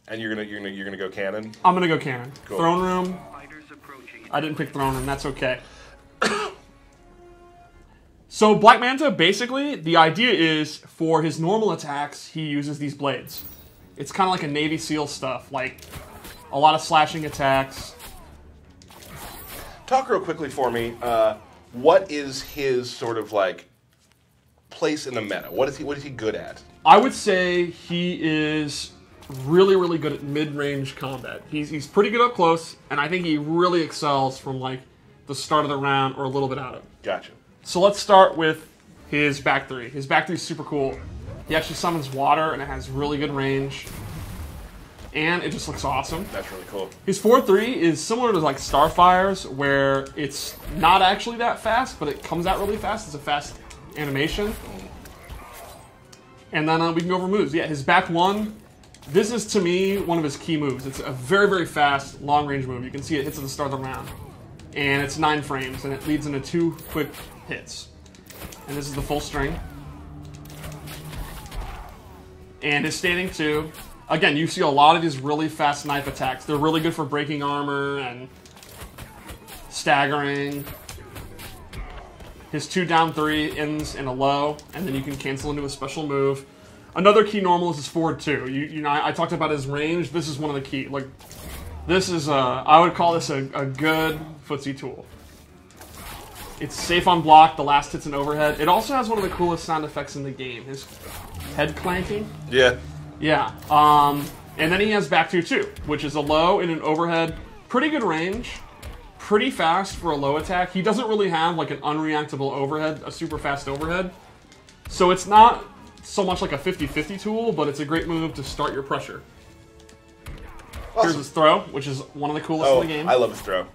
And you're gonna go cannon? I'm gonna go cannon. Cool. Throne room. I didn't pick throne room. That's okay. So Black Manta, basically, the idea is for his normal attacks, he uses these blades. It's kind of like a Navy SEAL stuff, like a lot of slashing attacks. Talk real quickly for me. What is his sort of like place in the meta? What is he good at? I would say he is really, really good at mid-range combat. He's pretty good up close, and I think he really excels from like the start of the round or a little bit out of it. Gotcha. So let's start with his back three. His back three is super cool. He actually summons water, and it has really good range. And it just looks awesome. That's really cool. His 4-3 is similar to like Starfire's, where it's not actually that fast, but it comes out really fast. It's a fast animation. And then we can go over moves. Yeah, his back one, this is to me one of his key moves. It's a very, very fast, long-range move. You can see it hits at the start of the round. And it's 9 frames, and it leads into 2 quick hits. And this is the full string. And his standing 2. Again, you see a lot of these really fast knife attacks. They're really good for breaking armor and staggering. His 2 down 3 ends in a low, and then you can cancel into a special move. Another key normal is his forward 2. You know, I talked about his range. This is one of the key. Like, this is I would call this a good footsie tool. It's safe on block. The last hit's an overhead. It also has one of the coolest sound effects in the game. His head clanking. Yeah. Yeah. And then he has back 2 too, which is a low and an overhead. Pretty good range. Pretty fast for a low attack. He doesn't really have like an unreactable overhead, a super fast overhead. So it's not so much like a 50-50 tool, but it's a great move to start your pressure. Awesome. Here's his throw, which is one of the coolest in the game. I love his throw.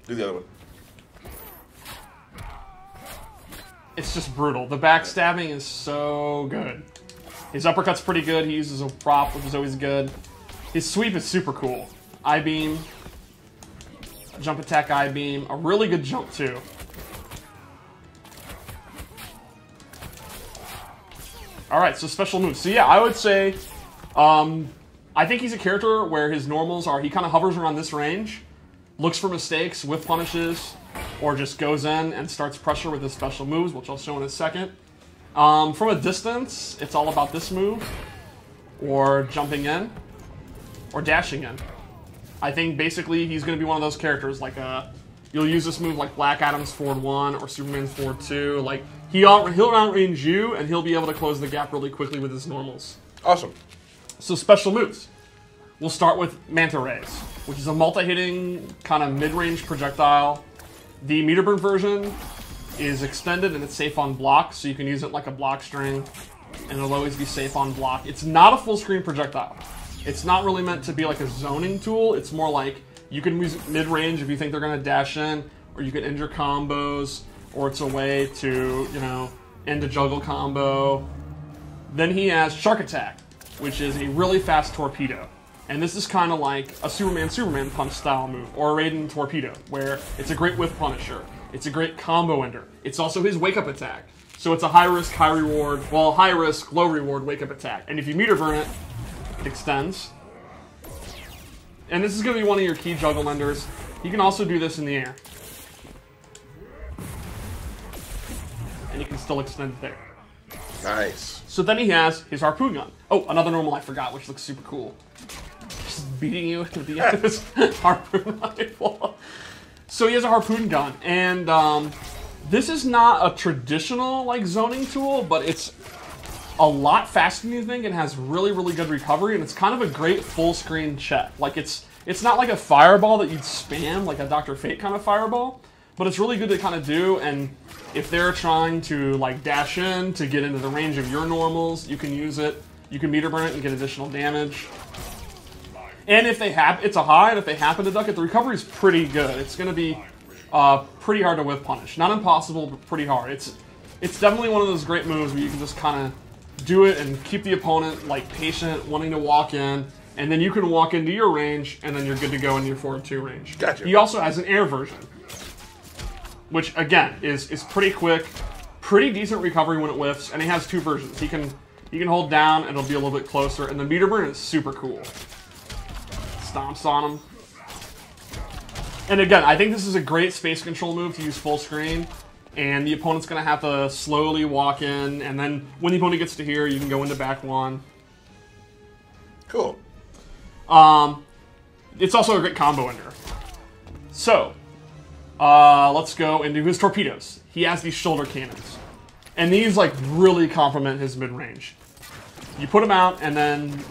Do the other one. It's just brutal. The backstabbing is so good. His uppercut's pretty good. He uses a prop, which is always good. His sweep is super cool. I-beam. Jump attack I-beam. A really good jump, too. Alright, so special moves. So yeah, I would say... I think he's a character where his normals are... He kind of hovers around this range. Looks for mistakes, whiff punishes, or just goes in and starts pressure with his special moves, which I'll show in a second. From a distance, it's all about this move, or jumping in, or dashing in. I think basically he's going to be one of those characters, like you'll use this move like Black Adam's forward 1 or Superman's forward 2. Like he'll outrange you, and he'll be able to close the gap really quickly with his normals. Awesome. So special moves. We'll start with Manta Rays, which is a multi-hitting kind of mid-range projectile. The meter burn version is extended and it's safe on block, so you can use it like a block string, and it'll always be safe on block. It's not a full-screen projectile. It's not really meant to be like a zoning tool. It's more like you can use it mid-range if you think they're going to dash in, or you can end your combos, or it's a way to, you know, end a juggle combo. Then he has Shark Attack, which is a really fast torpedo. And this is kind of like a Superman punch style move, or a Raiden torpedo, where it's a great whiff punisher. It's a great combo ender. It's also his wake up attack. So it's a high risk, high reward, well, high risk, low reward wake up attack. And if you meter burn it, it extends. And this is going to be one of your key juggle enders. You can also do this in the air. And you can still extend it there. Nice. So then he has his harpoon gun. Oh, another normal I forgot, which looks super cool. Beating you to the end of his harpoon rifle. So he has a harpoon gun, and this is not a traditional like zoning tool, but it's a lot faster than you think and has really, really good recovery, and it's kind of a great full screen check. Like it's not like a fireball that you'd spam, like a Dr. Fate kind of fireball, but it's really good to kind of do, and if they're trying to like dash in to get into the range of your normals, you can use it. You can meter burn it and get additional damage. And if they it's a high, and if they happen to duck it, the recovery is pretty good. It's going to be pretty hard to whiff punish. Not impossible, but pretty hard. It's definitely one of those great moves where you can just kind of do it and keep the opponent like patient, wanting to walk in, and then you can walk into your range, and then you're good to go into your forward 2 range. Gotcha. He also has an air version, which again is pretty quick, pretty decent recovery when it whiffs, and he has 2 versions. He can You can hold down, and it'll be a little bit closer. And the meter burn is super cool. Stomps on him. And again, I think this is a great space control move to use full screen. And the opponent's going to have to slowly walk in. And then when the opponent gets to here, you can go into back one. Cool. It's also a great combo ender. So, let's go into his torpedoes. He has these shoulder cannons. And these, like, really complement his mid-range. You put them out, and then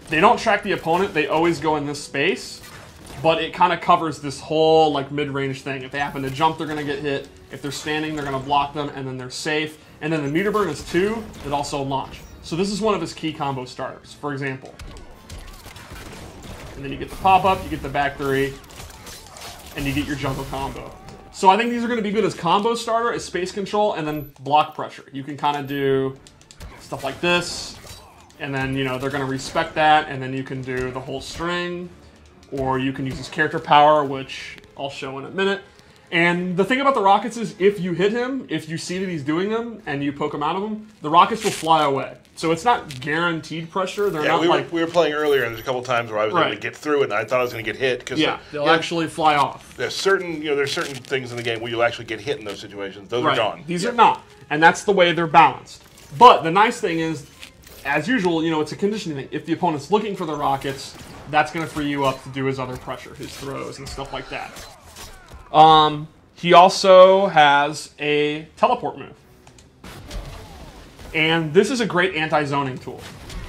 they don't track the opponent. They always go in this space. But it kind of covers this whole, like, mid-range thing. If they happen to jump, they're going to get hit. If they're standing, they're going to block them, and then they're safe. And then the meter burn is 2 that also launch. So this is one of his key combo starters, for example. And then you get the pop-up, you get the back 3, and you get your jungle combo. So I think these are going to be good as combo starter, as space control, and then block pressure. You can kind of do stuff like this, and then, you know, they're going to respect that, and then you can do the whole string, or you can use his character power, which I'll show in a minute. And the thing about the rockets is, if you hit him, if you see that he's doing them, and you poke him out of him, the rockets will fly away. So it's not guaranteed pressure. They're not we were playing earlier, and there's a couple times where I was able to get through it, and I thought I was going to get hit. Cause they'll actually fly off. There's certain things in the game where you'll actually get hit in those situations. Those are gone. These are not, and that's the way they're balanced. But the nice thing is, as usual, you know, it's a conditioning thing. If the opponent's looking for the rockets, that's going to free you up to do his other pressure, his throws, and stuff like that. He also has a teleport move. And this is a great anti-zoning tool.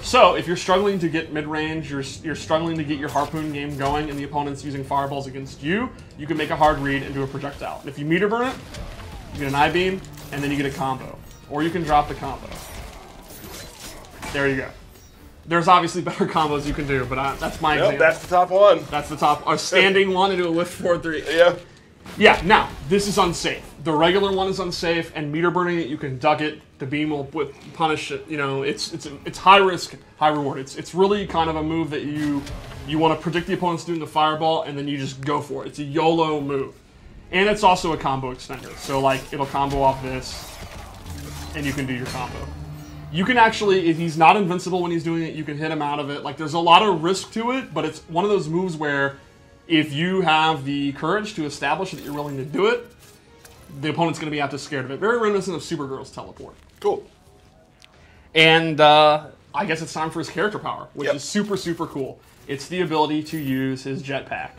So if you're struggling to get mid-range, you're struggling to get your harpoon game going, and the opponent's using fireballs against you, you can make a hard read and do a projectile. And if you meter burn it, you get an I-beam, and then you get a combo. Or you can drop the combo. There you go. There's obviously better combos you can do, but that's my example. That's the top one. That's the top. A standing one and do a lift 4-3. Yeah. Yeah, now, this is unsafe. The regular one is unsafe, and meter burning it, you can duck it. The beam will punish it. You know, it's high risk, high reward. It's really kind of a move that you want to predict the opponent's doing the fireball, and then you just go for it. It's a YOLO move. And it's also a combo extender. So, like, it'll combo off this, and you can do your combo. You can actually, if he's not invincible when he's doing it, you can hit him out of it. Like, there's a lot of risk to it, but it's one of those moves where if you have the courage to establish that you're willing to do it, the opponent's going to be scared of it. Very reminiscent of Supergirl's teleport. Cool. And I guess it's time for his character power, which is super, super cool. It's the ability to use his jetpack.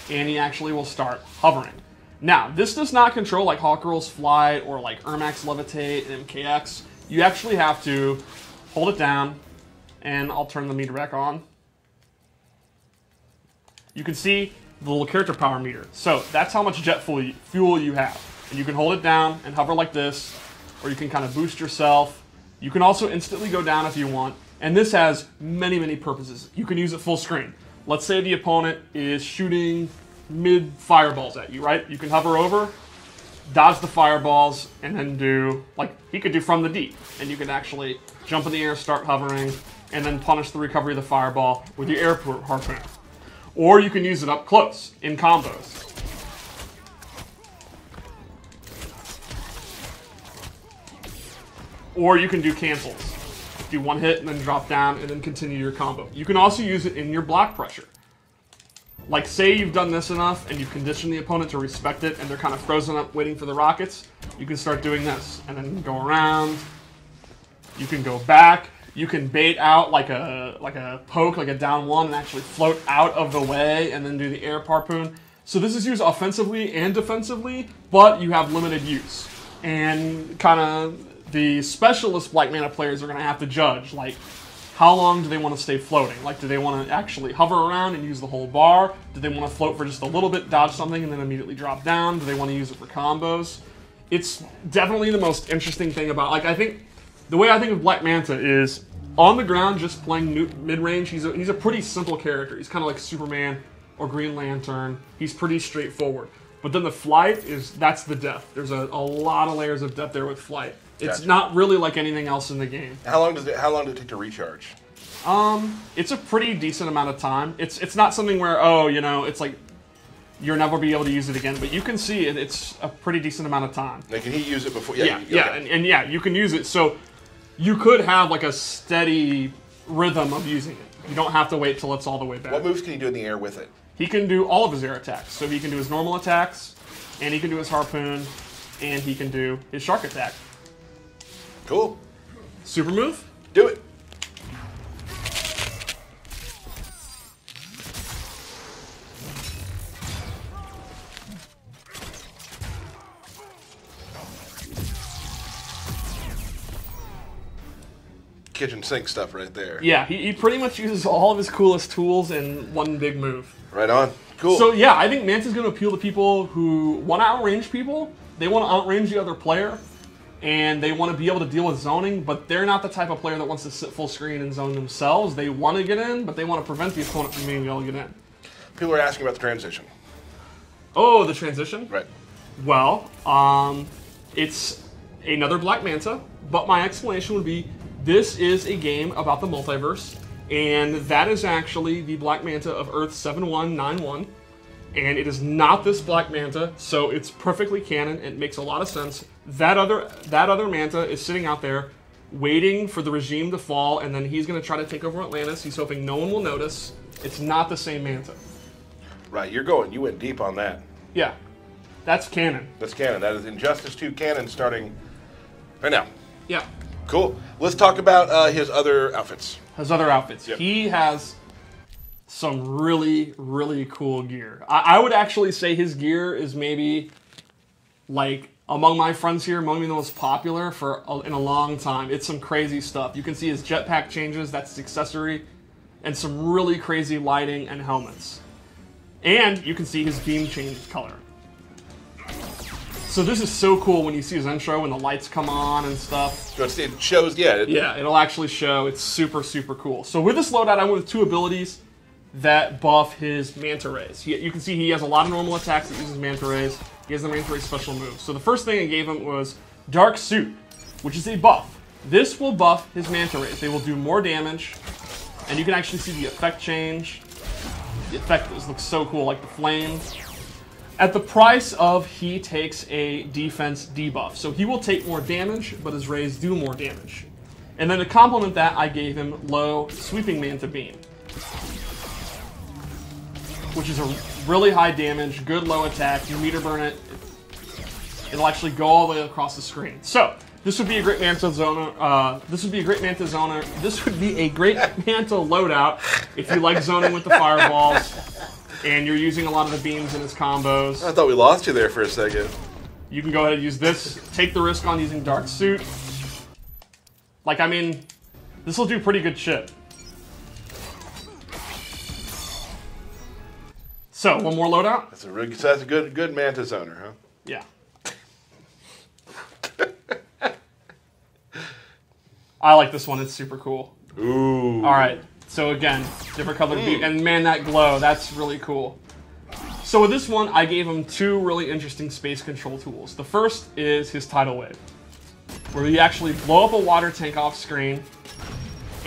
And he actually will start hovering. Now, this does not control like Hawkgirl's flight or like Ermac's levitate and MKX. You actually have to hold it down, and I'll turn the meter back on. You can see the little character power meter. So that's how much jet fuel you have. And you can hold it down and hover like this, or you can kind of boost yourself. You can also instantly go down if you want. And this has many, many purposes. You can use it full screen. Let's say the opponent is shooting mid fireballs at you, right? You can hover over, dodge the fireballs, and then do, like, he could do from the deep. And you can actually jump in the air, start hovering, and then punish the recovery of the fireball with your air harpoon. Or you can use it up close, in combos. Or you can do cancels. Do one hit and then drop down and then continue your combo. You can also use it in your block pressure. Like, say you've done this enough and you've conditioned the opponent to respect it and they're kind of frozen up waiting for the rockets, you can start doing this. And then go around. You can go back. You can bait out like a poke, like a down one, and actually float out of the way and then do the air harpoon. So this is used offensively and defensively, but you have limited use. And kind of the specialist Black Mana players are going to have to judge, like, how long do they want to stay floating? Like, do they want to actually hover around and use the whole bar? Do they want to float for just a little bit, dodge something, and then immediately drop down? Do they want to use it for combos? It's definitely the most interesting thing about, like, I think, the way I think of Black Manta is, on the ground, just playing mid-range, he's a pretty simple character. He's kind of like Superman or Green Lantern. He's pretty straightforward. But then the flight that's the depth. There's a lot of layers of depth there with flight. It's not really like anything else in the game. How long does it take to recharge? It's a pretty decent amount of time. It's not something where, oh, you know, it's like you'll never be able to use it again. But you can see it's a pretty decent amount of time. Now, can he use it before? Yeah, okay. and yeah, you can use it. So you could have like a steady rhythm of using it. You don't have to wait till it's all the way back. What moves can he do in the air with it? He can do all of his air attacks. So he can do his normal attacks, and he can do his harpoon, and he can do his shark attack. Cool. Super move? Do it. Kitchen sink stuff right there. Yeah, he pretty much uses all of his coolest tools in one big move. Right on. Cool. So yeah, I think Manta's going to appeal to people who want to outrange people. They want to outrange the other player, and they want to be able to deal with zoning, but they're not the type of player that wants to sit full screen and zone themselves. They want to get in, but they want to prevent the opponent from being able to get in. People are asking about the transition. Oh, the transition? Right. Well, it's another Black Manta, but my explanation would be this is a game about the multiverse, and that is actually the Black Manta of Earth 7191, and it is not this Black Manta, so it's perfectly canon. It makes a lot of sense. That other Manta is sitting out there waiting for the regime to fall, and then he's going to try to take over Atlantis. He's hoping no one will notice. It's not the same Manta. Right, you went deep on that. Yeah, that's canon. That's canon. That is Injustice 2 canon starting right now. Yeah. Cool. Let's talk about his other outfits. His other outfits. Yep. He has some really, really cool gear. I would actually say his gear is maybe, like, among my friends here, maybe the most popular in a long time. It's some crazy stuff. You can see his jetpack changes, that's his accessory, and some really crazy lighting and helmets. And you can see his beam change color. So this is so cool when you see his intro and the lights come on and stuff. So it shows, yeah. Yeah, it'll actually show. It's super, super cool. So with this loadout, I went with 2 abilities that buff his Manta Rays. You can see he has a lot of normal attacks that uses Manta Rays. He has the Manta Ray special move. So the first thing I gave him was Dark Suit, which is a buff. This will buff his Manta Rays. They will do more damage, and you can actually see the effect change. The effect looks so cool, like the flames. At the price of he takes a defense debuff. So he will take more damage, but his rays do more damage. And then to complement that, I gave him low sweeping Manta Beam, which is a really high damage, good low attack. You meter burn it, it'll actually go all the way across the screen. So this would be a great Manta zoner. This would be a great Manta zoner. This would be a great Manta loadout if you like zoning with the fireballs. And you're using a lot of the beams in his combos. I thought we lost you there for a second. You can go ahead and use this. Take the risk on using Dark Suit. Like, I mean, this will do pretty good shit. So, one more loadout? That's a good Manta zoner, huh? Yeah. I like this one. It's super cool. Ooh. All right. So again, different colored beam, and man, that glow, that's really cool. So with this one, I gave him 2 really interesting space control tools. The first is his tidal wave, where you actually blow up a water tank off screen,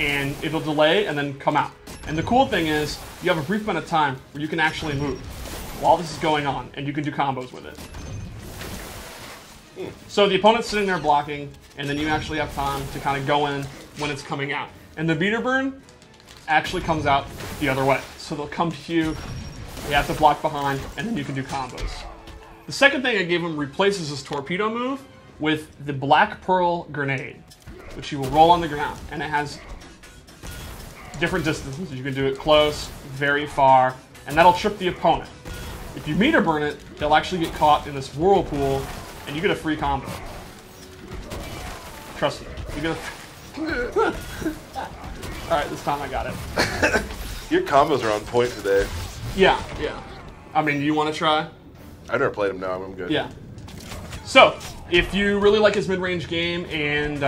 and it'll delay and then come out. And the cool thing is, you have a brief amount of time where you can actually move while this is going on, and you can do combos with it. So the opponent's sitting there blocking, and then you actually have time to kind of go in when it's coming out. And the meter burn actually comes out the other way. So they'll come to you, you have to block behind, and then you can do combos. The second thing I gave him replaces his torpedo move with the Black Pearl grenade, which you will roll on the ground, and it has different distances. You can do it close, very far, and that'll trip the opponent. If you meter burn it, they'll actually get caught in this whirlpool, and you get a free combo. Trust me, you get a... Alright, this time I got it. Your combos are on point today. Yeah, yeah. I mean, do you want to try? I've never played him, no, I'm good. Yeah. So, if you really like his mid-range game and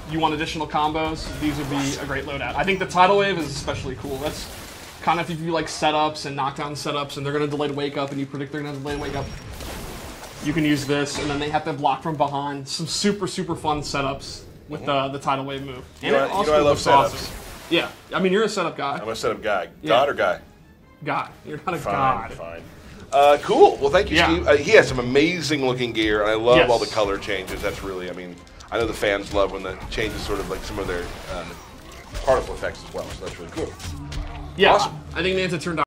you want additional combos, these would be a great loadout. I think the tidal wave is especially cool. That's kind of if you like setups and knockdown setups and they're going to delay to wake up and you predict they're going to delay to wake up, you can use this, and then they have to block from behind. Some super, super fun setups with the tidal wave move. And I love setups. Awesome. Yeah, I mean, you're a setup guy. I'm a setup guy. Yeah. God or guy? Guy. You're not a god. Fine. Cool. Well, thank you, Yeah. Steve. He has some amazing looking gear, and I love Yes. all the color changes. That's really, I mean, I know the fans love when that changes sort of like some of their particle effects as well. So that's really cool. Yeah, Awesome. I think Manta turned out